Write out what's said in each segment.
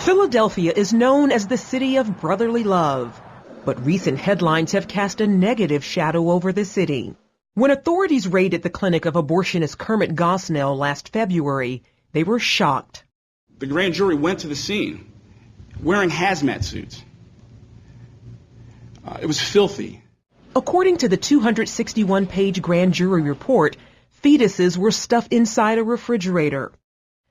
Philadelphia is known as the city of brotherly love, but recent headlines have cast a negative shadow over the city. When authorities raided the clinic of abortionist Kermit Gosnell last February, they were shocked. The grand jury went to the scene wearing hazmat suits. It was filthy. According to the 261-page grand jury report, fetuses were stuffed inside a refrigerator.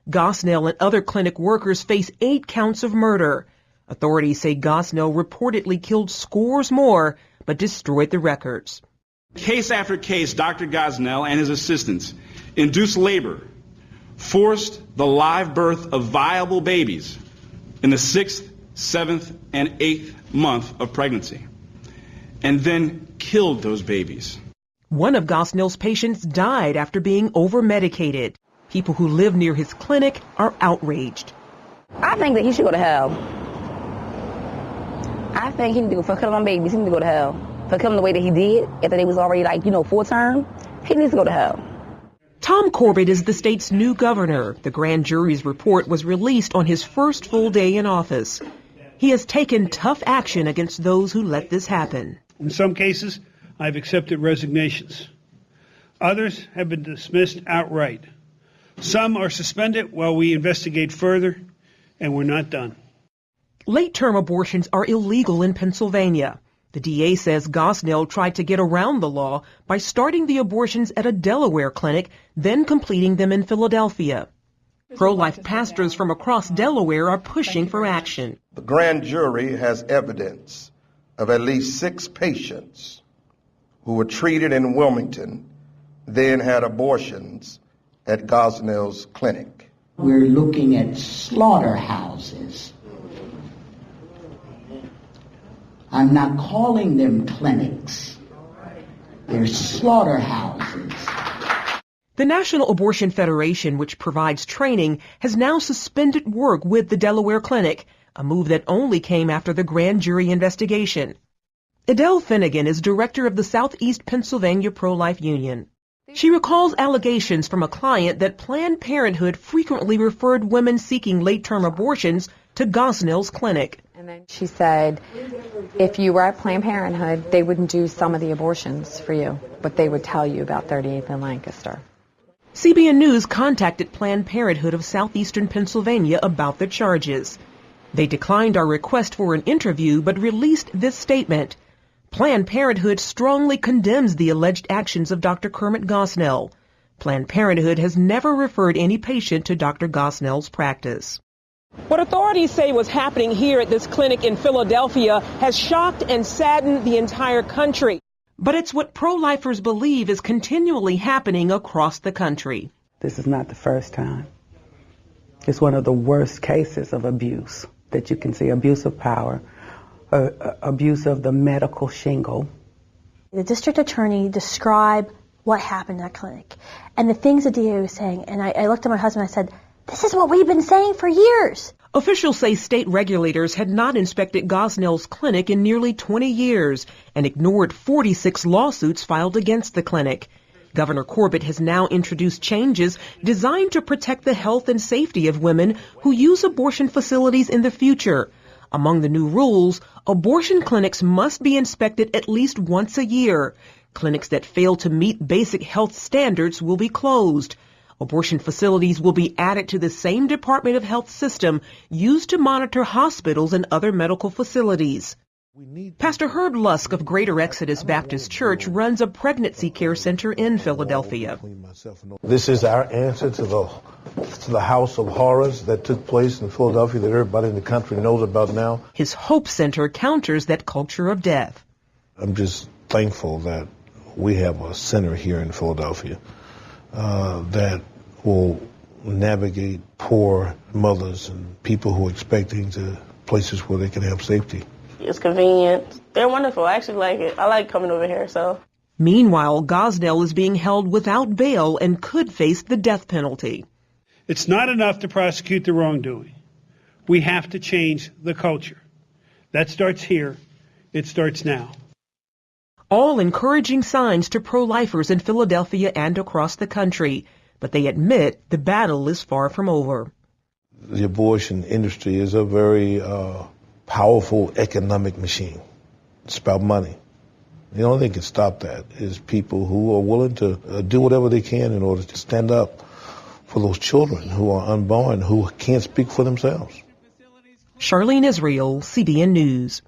Gosnell and other clinic workers face 8 counts of murder. Authorities say Gosnell reportedly killed scores more, but destroyed the records. Case after case, Dr. Gosnell and his assistants induced labor, forced the live birth of viable babies in the 6th, 7th, and 8th month of pregnancy, and then killed those babies. One of Gosnell's patients died after being over-medicated. People who live near his clinic are outraged. I think that he should go to hell. I think he needs to go, for killing my babies, he needs to go to hell. For killing the way that he did, after they was already full term, he needs to go to hell. Tom Corbett is the state's new governor. The grand jury's report was released on his first full day in office. He has taken tough action against those who let this happen. In some cases, I've accepted resignations. Others have been dismissed outright. Some are suspended while we investigate further, and we're not done. Late-term abortions are illegal in Pennsylvania. The DA says Gosnell tried to get around the law by starting the abortions at a Delaware clinic, then completing them in Philadelphia. Pro-life pastors from across Delaware are pushing for action. The grand jury has evidence of at least 6 patients who were treated in Wilmington, then had abortions at Gosnell's clinic. We're looking at slaughterhouses. I'm not calling them clinics. They're slaughterhouses. The National Abortion Federation, which provides training, has now suspended work with the Delaware clinic, a move that only came after the grand jury investigation. Edelle Finnegan is director of the Southeast Pennsylvania Pro-Life Union. She recalls allegations from a client that Planned Parenthood frequently referred women seeking late-term abortions to Gosnell's clinic. And then she said, if you were at Planned Parenthood, they wouldn't do some of the abortions for you, but they would tell you about 38th and Lancaster. CBN News contacted Planned Parenthood of southeastern Pennsylvania about the charges. They declined our request for an interview, but released this statement. Planned Parenthood strongly condemns the alleged actions of Dr. Kermit Gosnell. Planned Parenthood has never referred any patient to Dr. Gosnell's practice. What authorities say was happening here at this clinic in Philadelphia has shocked and saddened the entire country. But it's what pro-lifers believe is continually happening across the country. This is not the first time. It's one of the worst cases of abuse that you can see. Abuse of power, abuse of the medical shingle. The district attorney described what happened in that clinic and the things the DA was saying. And I looked at my husband and I said, this is what we've been saying for years. Officials say state regulators had not inspected Gosnell's clinic in nearly 20 years and ignored 46 lawsuits filed against the clinic. Governor Corbett has now introduced changes designed to protect the health and safety of women who use abortion facilities in the future. Among the new rules, abortion clinics must be inspected at least once a year. Clinics that fail to meet basic health standards will be closed. Abortion facilities will be added to the same Department of Health system used to monitor hospitals and other medical facilities. Pastor Herb Lusk of Greater Exodus Baptist Church runs a pregnancy care center in Philadelphia. This is our answer to the house of horrors that took place in Philadelphia that everybody in the country knows about now. His Hope Center counters that culture of death. I'm just thankful that we have a center here in Philadelphia that will navigate poor mothers and people who are expecting to places where they can have safety. It's convenient. They're wonderful. I actually like it. I like coming over here, so. Meanwhile, Gosnell is being held without bail and could face the death penalty. It's not enough to prosecute the wrongdoing. We have to change the culture. That starts here. It starts now. All encouraging signs to pro-lifers in Philadelphia and across the country, but they admit the battle is far from over. the abortion industry is a very powerful economic machine. It's about money. The only thing that can stop that is people who are willing to do whatever they can in order to stand up for those children who are unborn, who can't speak for themselves. Charlene Israel, CBN News.